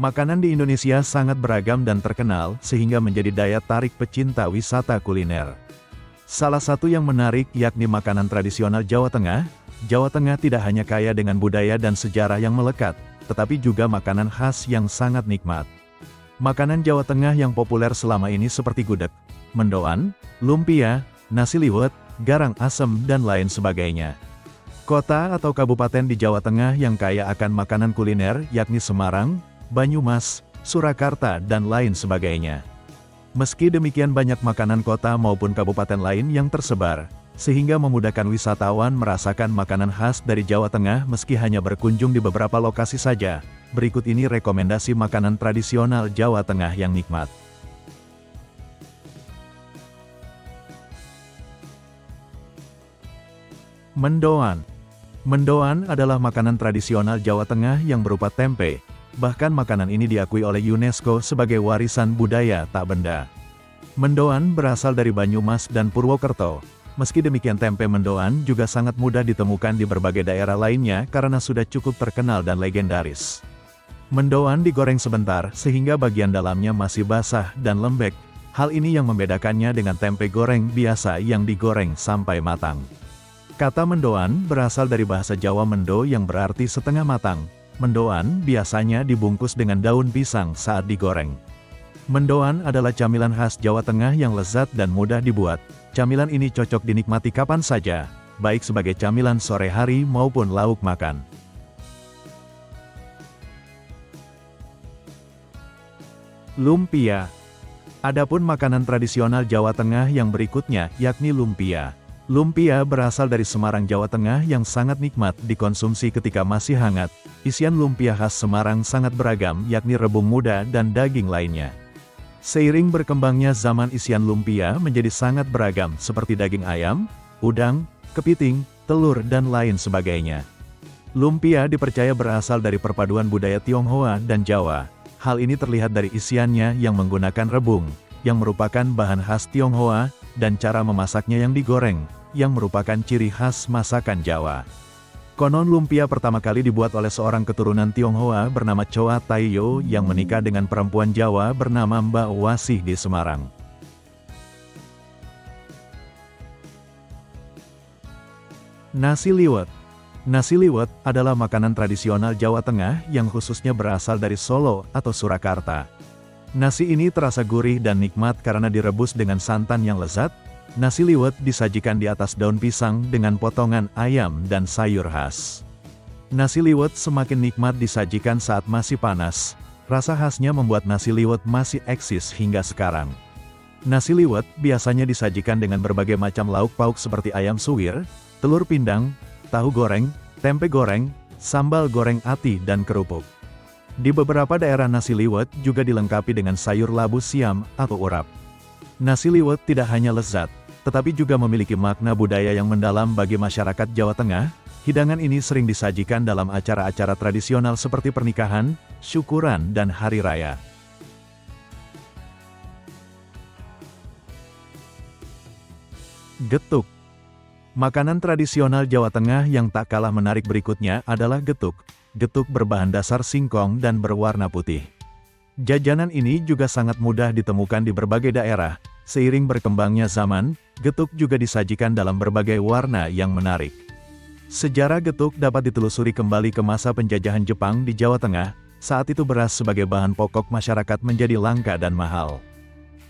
Makanan di Indonesia sangat beragam dan terkenal, sehingga menjadi daya tarik pecinta wisata kuliner. Salah satu yang menarik yakni makanan tradisional Jawa Tengah. Jawa Tengah tidak hanya kaya dengan budaya dan sejarah yang melekat, tetapi juga makanan khas yang sangat nikmat. Makanan Jawa Tengah yang populer selama ini seperti gudeg, mendoan, lumpia, nasi liwet, garang asem, dan lain sebagainya. Kota atau kabupaten di Jawa Tengah yang kaya akan makanan kuliner yakni Semarang, Banyumas, Surakarta, dan lain sebagainya. Meski demikian banyak makanan kota maupun kabupaten lain yang tersebar, sehingga memudahkan wisatawan merasakan makanan khas dari Jawa Tengah meski hanya berkunjung di beberapa lokasi saja. Berikut ini rekomendasi makanan tradisional Jawa Tengah yang nikmat. Mendoan. Mendoan adalah makanan tradisional Jawa Tengah yang berupa tempe. Bahkan makanan ini diakui oleh UNESCO sebagai warisan budaya tak benda. Mendoan berasal dari Banyumas dan Purwokerto. Meski demikian tempe mendoan juga sangat mudah ditemukan di berbagai daerah lainnya karena sudah cukup terkenal dan legendaris. Mendoan digoreng sebentar sehingga bagian dalamnya masih basah dan lembek. Hal ini yang membedakannya dengan tempe goreng biasa yang digoreng sampai matang. Kata mendoan berasal dari bahasa Jawa mendo yang berarti setengah matang. Mendoan biasanya dibungkus dengan daun pisang saat digoreng. Mendoan adalah camilan khas Jawa Tengah yang lezat dan mudah dibuat. Camilan ini cocok dinikmati kapan saja, baik sebagai camilan sore hari maupun lauk makan. Lumpia. Adapun makanan tradisional Jawa Tengah yang berikutnya yakni lumpia. Lumpia berasal dari Semarang, Jawa Tengah yang sangat nikmat dikonsumsi ketika masih hangat. Isian lumpia khas Semarang sangat beragam yakni rebung muda dan daging lainnya. Seiring berkembangnya zaman isian lumpia menjadi sangat beragam seperti daging ayam, udang, kepiting, telur dan lain sebagainya. Lumpia dipercaya berasal dari perpaduan budaya Tionghoa dan Jawa. Hal ini terlihat dari isiannya yang menggunakan rebung, yang merupakan bahan khas Tionghoa, dan cara memasaknya yang digoreng, yang merupakan ciri khas masakan Jawa. Konon lumpia pertama kali dibuat oleh seorang keturunan Tionghoa bernama Choa Taiyo yang menikah dengan perempuan Jawa bernama Mbak Wasih di Semarang. Nasi liwet. Nasi liwet adalah makanan tradisional Jawa Tengah yang khususnya berasal dari Solo atau Surakarta. Nasi ini terasa gurih dan nikmat karena direbus dengan santan yang lezat. Nasi liwet disajikan di atas daun pisang dengan potongan ayam dan sayur khas. Nasi liwet semakin nikmat disajikan saat masih panas. Rasa khasnya membuat nasi liwet masih eksis hingga sekarang. Nasi liwet biasanya disajikan dengan berbagai macam lauk pauk seperti ayam suwir, telur pindang, tahu goreng, tempe goreng, sambal goreng ati dan kerupuk. Di beberapa daerah nasi liwet juga dilengkapi dengan sayur labu siam atau urap. Nasi liwet tidak hanya lezat, tetapi juga memiliki makna budaya yang mendalam bagi masyarakat Jawa Tengah. Hidangan ini sering disajikan dalam acara-acara tradisional seperti pernikahan, syukuran, dan hari raya. Getuk. Makanan tradisional Jawa Tengah yang tak kalah menarik berikutnya adalah getuk. Getuk berbahan dasar singkong dan berwarna putih. Jajanan ini juga sangat mudah ditemukan di berbagai daerah. Seiring berkembangnya zaman, getuk juga disajikan dalam berbagai warna yang menarik. Sejarah getuk dapat ditelusuri kembali ke masa penjajahan Jepang di Jawa Tengah. Saat itu beras sebagai bahan pokok masyarakat menjadi langka dan mahal.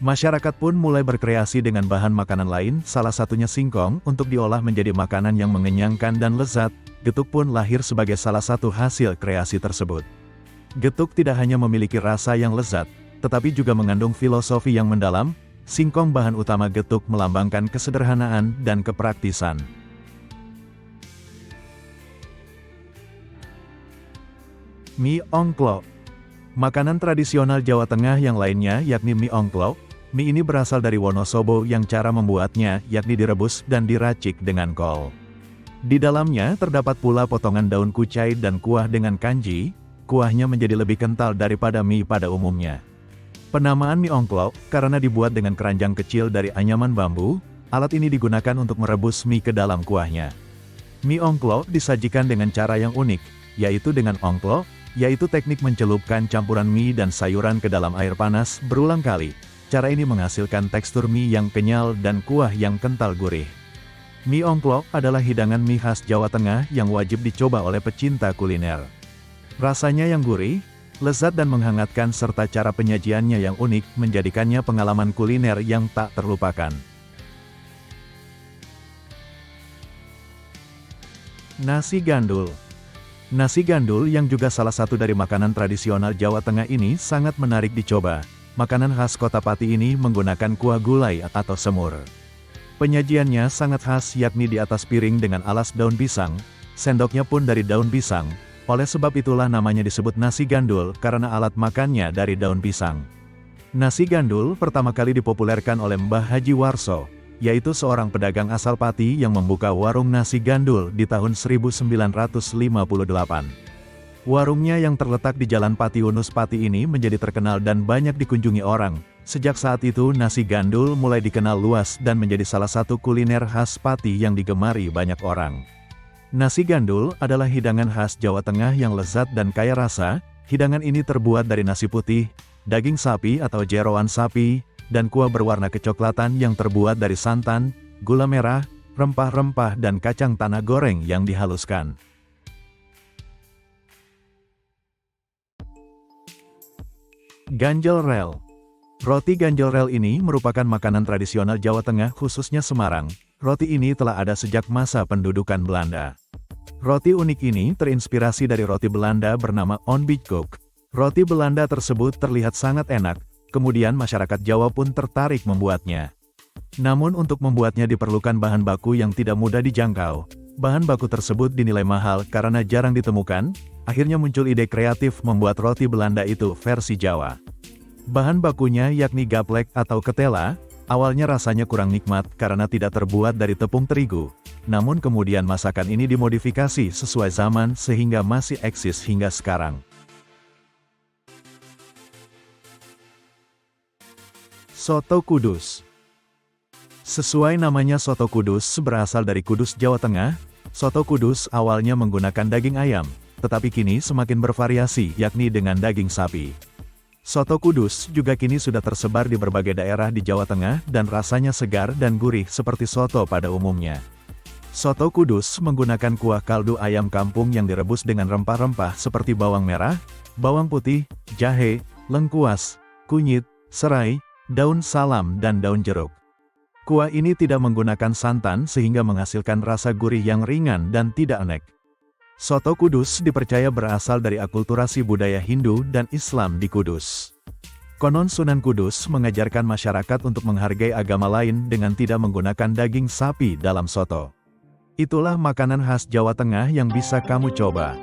Masyarakat pun mulai berkreasi dengan bahan makanan lain, salah satunya singkong, untuk diolah menjadi makanan yang mengenyangkan dan lezat. Getuk pun lahir sebagai salah satu hasil kreasi tersebut. Getuk tidak hanya memiliki rasa yang lezat, tetapi juga mengandung filosofi yang mendalam. Singkong bahan utama getuk melambangkan kesederhanaan dan kepraktisan. Mie ongklok. Makanan tradisional Jawa Tengah yang lainnya yakni mie ongklok. Mie ini berasal dari Wonosobo yang cara membuatnya yakni direbus dan diracik dengan kol. Di dalamnya terdapat pula potongan daun kucai dan kuah dengan kanji. Kuahnya menjadi lebih kental daripada mie pada umumnya. Penamaan mie ongklok karena dibuat dengan keranjang kecil dari anyaman bambu. Alat ini digunakan untuk merebus mie ke dalam kuahnya. Mie ongklok disajikan dengan cara yang unik. yaitu dengan ongklok, yaitu teknik mencelupkan campuran mie dan sayuran ke dalam air panas berulang kali. Cara ini menghasilkan tekstur mie yang kenyal dan kuah yang kental gurih. Mie ongklok adalah hidangan mie khas Jawa Tengah yang wajib dicoba oleh pecinta kuliner. Rasanya yang gurih, lezat dan menghangatkan serta cara penyajiannya yang unik menjadikannya pengalaman kuliner yang tak terlupakan. Nasi gandul. Nasi gandul yang juga salah satu dari makanan tradisional Jawa Tengah ini sangat menarik dicoba. Makanan khas Kota Pati ini menggunakan kuah gulai atau semur. Penyajiannya sangat khas yakni di atas piring dengan alas daun pisang, sendoknya pun dari daun pisang, oleh sebab itulah namanya disebut nasi gandul karena alat makannya dari daun pisang. Nasi gandul pertama kali dipopulerkan oleh Mbah Haji Warso, yaitu seorang pedagang asal Pati yang membuka warung nasi gandul di tahun 1958. Warungnya yang terletak di Jalan Pati Unus Pati ini menjadi terkenal dan banyak dikunjungi orang. Sejak saat itu nasi gandul mulai dikenal luas dan menjadi salah satu kuliner khas Pati yang digemari banyak orang. Nasi gandul adalah hidangan khas Jawa Tengah yang lezat dan kaya rasa. Hidangan ini terbuat dari nasi putih, daging sapi atau jeroan sapi, dan kuah berwarna kecoklatan yang terbuat dari santan, gula merah, rempah-rempah dan kacang tanah goreng yang dihaluskan. Ganjel rel. Roti ganjel rel ini merupakan makanan tradisional Jawa Tengah khususnya Semarang. Roti ini telah ada sejak masa pendudukan Belanda. Roti unik ini terinspirasi dari roti Belanda bernama Onbijkoek. Roti Belanda tersebut terlihat sangat enak, kemudian masyarakat Jawa pun tertarik membuatnya. Namun untuk membuatnya diperlukan bahan baku yang tidak mudah dijangkau. Bahan baku tersebut dinilai mahal karena jarang ditemukan, akhirnya muncul ide kreatif membuat roti Belanda itu versi Jawa. Bahan bakunya yakni gaplek atau ketela, awalnya rasanya kurang nikmat karena tidak terbuat dari tepung terigu. Namun kemudian masakan ini dimodifikasi sesuai zaman sehingga masih eksis hingga sekarang. Soto Kudus. Sesuai namanya Soto Kudus berasal dari Kudus, Jawa Tengah. Soto Kudus awalnya menggunakan daging ayam, tetapi kini semakin bervariasi yakni dengan daging sapi. Soto Kudus juga kini sudah tersebar di berbagai daerah di Jawa Tengah dan rasanya segar dan gurih seperti soto pada umumnya. Soto Kudus menggunakan kuah kaldu ayam kampung yang direbus dengan rempah-rempah seperti bawang merah, bawang putih, jahe, lengkuas, kunyit, serai, daun salam dan daun jeruk. Kuah ini tidak menggunakan santan sehingga menghasilkan rasa gurih yang ringan dan tidak anek. Soto Kudus dipercaya berasal dari akulturasi budaya Hindu dan Islam di Kudus. Konon Sunan Kudus mengajarkan masyarakat untuk menghargai agama lain dengan tidak menggunakan daging sapi dalam soto. Itulah makanan khas Jawa Tengah yang bisa kamu coba.